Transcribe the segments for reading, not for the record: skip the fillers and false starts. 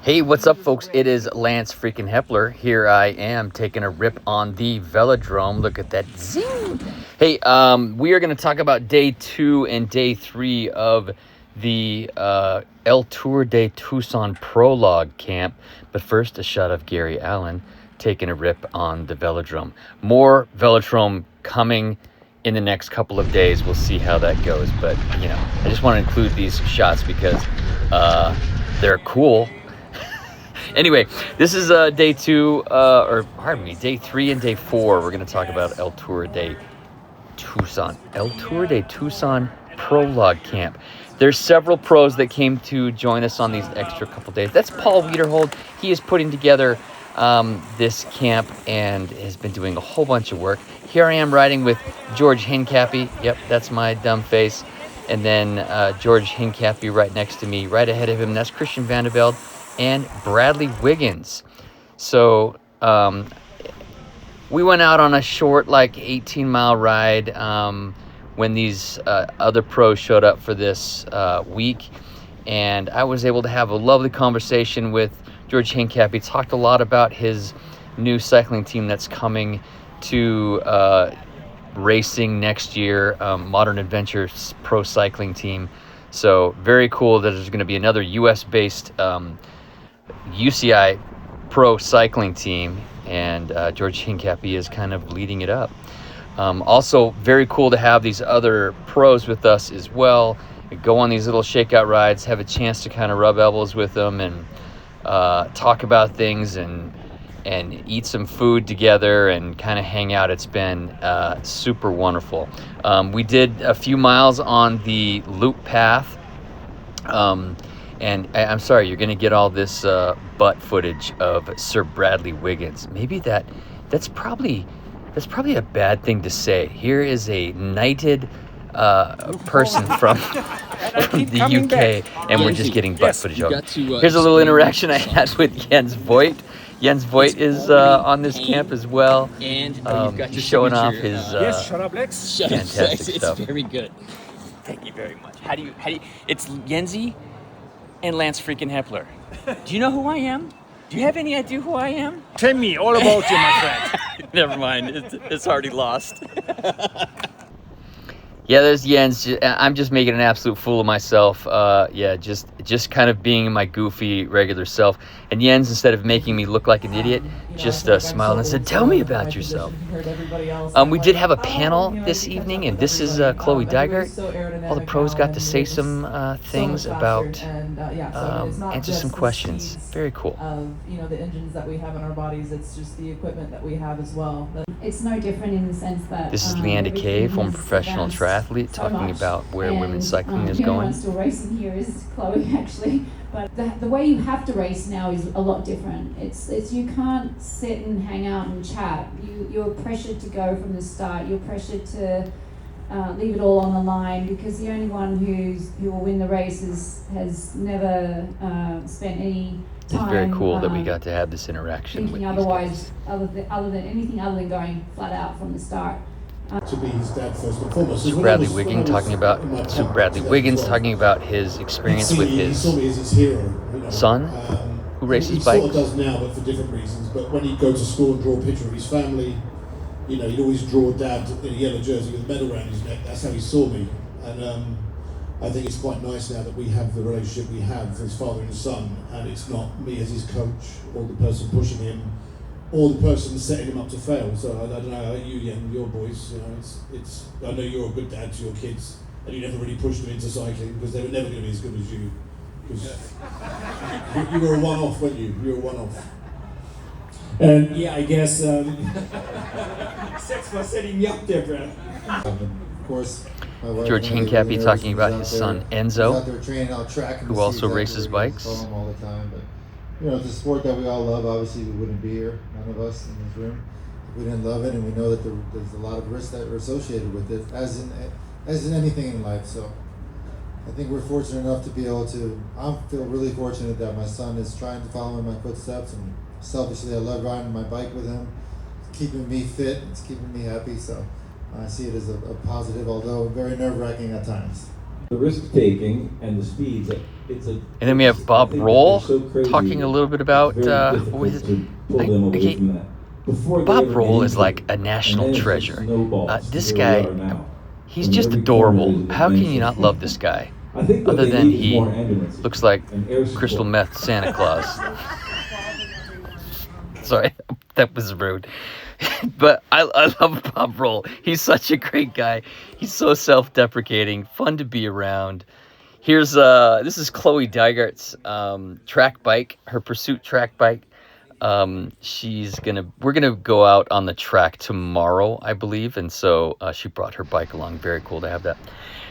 Hey, what's up, folks? It is LANCEHEPPLER. Here I am taking a rip on the velodrome. Look at that zing! Hey, we are going to talk about day 2 and day 3 of the El Tour de Tucson Prologue camp. But first, a shot of Gary Allen taking a rip on the velodrome. More velodrome coming in the next couple of days. We'll see how that goes. But, you know, I just want to include these shots because they're cool. Anyway, this is day 2, or pardon me, day 3 and day 4. We're going to talk about El Tour de Tucson. El Tour de Tucson Prologue Camp. There's several pros that came to join us on these extra couple days. That's Paul Wiederhold. He is putting together this camp and has been doing a whole bunch of work. Here I am riding with George Hincapie. Yep, that's my dumb face. And then George Hincapie right next to me. Right ahead of him, that's Christian Vandevelde and Bradley Wiggins. So we went out on a short, like 18-mile ride when these other pros showed up for this week, and I was able to have a lovely conversation with George Hincapie. Talked a lot about his new cycling team that's coming to racing next year, Modern Adventure Pro Cycling Team. So very cool that there's going to be another US-based UCI Pro Cycling Team, and George Hincapie is kind of leading it up. Also very cool to have these other pros with us as well. Go on these little shakeout rides, have a chance to kind of rub elbows with them and talk about things and eat some food together and kind of hang out. It's been super wonderful. We did a few miles on the loop path. And I'm sorry, you're going to get all this butt footage of Sir Bradley Wiggins. Maybe that's probably a bad thing to say. Here is a knighted person from the UK, and we're just getting butt footage of him. Here's a little interaction I had with Jens Voigt. Jens Voigt is on this camp as well. And he's showing off his fantastic stuff. It's very good. Thank you very much. How do you? It's Jensi and LANCEHEPPLER. Do you know who I am? Do you have any idea who I am? Tell me all about you, my friend. Never mind. It's already lost. Yeah, there's Jens. I'm just making an absolute fool of myself. Yeah, just kind of being my goofy, regular self. And Jens, instead of making me look like an idiot, just smiled and said, "Tell me about yourself." We did have a panel this evening, and this is Chloe Dygert. All the pros got to say some things about, answer some questions. Very cool. You know, the engines that we have in our bodies, it's just the equipment that we have as well. It's no different in the sense that this is Leanda Kay, former professional triathlete, talking about where women's cycling is going. The only one still racing here is Chloe, actually. But the way you have to race now is a lot different. It's you can't sit and hang out and chat. You're pressured to go from the start. You're pressured to leave it all on the line, because the only one who will win the race has never spent any time. It's very cool that we got to have this interaction with these guys. Other than anything other than going flat out from the start. To be his dad first and foremost. Sir Bradley Wiggins talking about his experience with his son, who races bikes. He sort of does now, but for different reasons. But when he'd go to school and draw a picture of his family, you know, he'd always draw Dad in a yellow jersey with a medal around his neck. That's how he saw me. And I think it's quite nice now that we have the relationship we have as father and son, and it's not me as his coach or the person pushing him, or the person setting him up to fail. So I don't know about you and your boys. You know, it's. I know you're a good dad to your kids, and you never really pushed them into cycling because they were never going to be as good as you. Because you were a one-off, weren't you? You were a one-off. And yeah, I guess sex was setting me up there, Brad. Of course. George Hincapie talking about his son Enzo, out there training out track, who also races bikes. Follow him all the time, but you know, it's a sport that we all love. Obviously, we wouldn't be here, none of us in this room, if we didn't love it, and we know that there's a lot of risks that are associated with it, as in anything in life. So I think we're fortunate enough to be able to. I feel really fortunate that my son is trying to follow in my footsteps, and selfishly, I love riding my bike with him. It's keeping me fit. It's keeping me happy. So I see it as a positive, although very nerve-wracking at times. The risk taking and the speeds. It's a. And then we have Bob Roll talking a little bit about what was it? Bob Roll is like a national treasure. This guy, he's just adorable. How can you not love this guy? Other than he looks like crystal meth Santa Claus. Sorry, that was rude. But I love Bob Roll. He's such a great guy. He's so self-deprecating, fun to be around. Here's this is Chloe Dygart's track bike, her Pursuit track bike. We're gonna go out on the track tomorrow, I believe, and so she brought her bike along. Very cool to have that.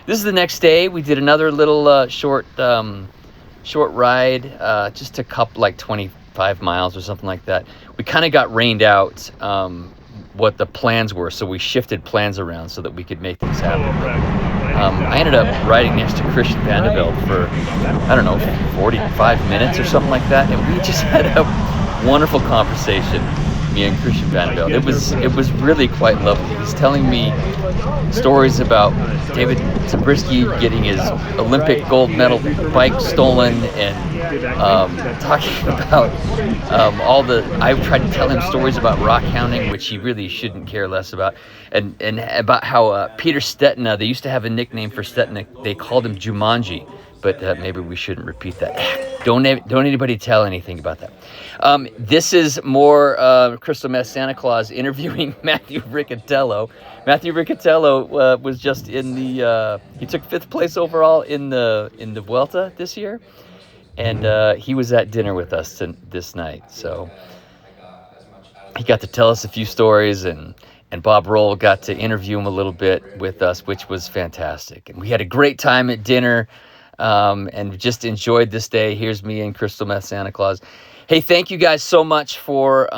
This is the next day. We did another little short ride, just a couple, like 25 miles or something like that. We kind of got rained out what the plans were, so we shifted plans around so that we could make things happen. I ended up riding next to Christian Vanderbilt for, I don't know, 45 minutes or something like that, and we just had a wonderful conversation, me and Christian Vanderbilt. It was really quite lovely. He's telling me stories about David Zabriskie getting his Olympic gold medal bike stolen, and talking about I tried to tell him stories about rock hounding, which he really shouldn't care less about, and about how Peter Stetina, they used to have a nickname for Stetina, they called him Jumanji, but maybe we shouldn't repeat that. Don't anybody tell anything about that. This is more Crystal Meth Santa Claus interviewing Matthew Riccatello. Matthew Riccatello was just in the he took 5th place overall in the Vuelta this year, and he was at dinner with us this night. So he got to tell us a few stories, and Bob Roll got to interview him a little bit with us, which was fantastic. And we had a great time at dinner. And just enjoyed this day. Here's me and Crystal Meth Santa Claus. Hey, thank you guys so much for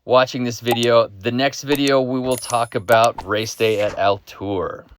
watching this video. The next video, we will talk about race day at Altour.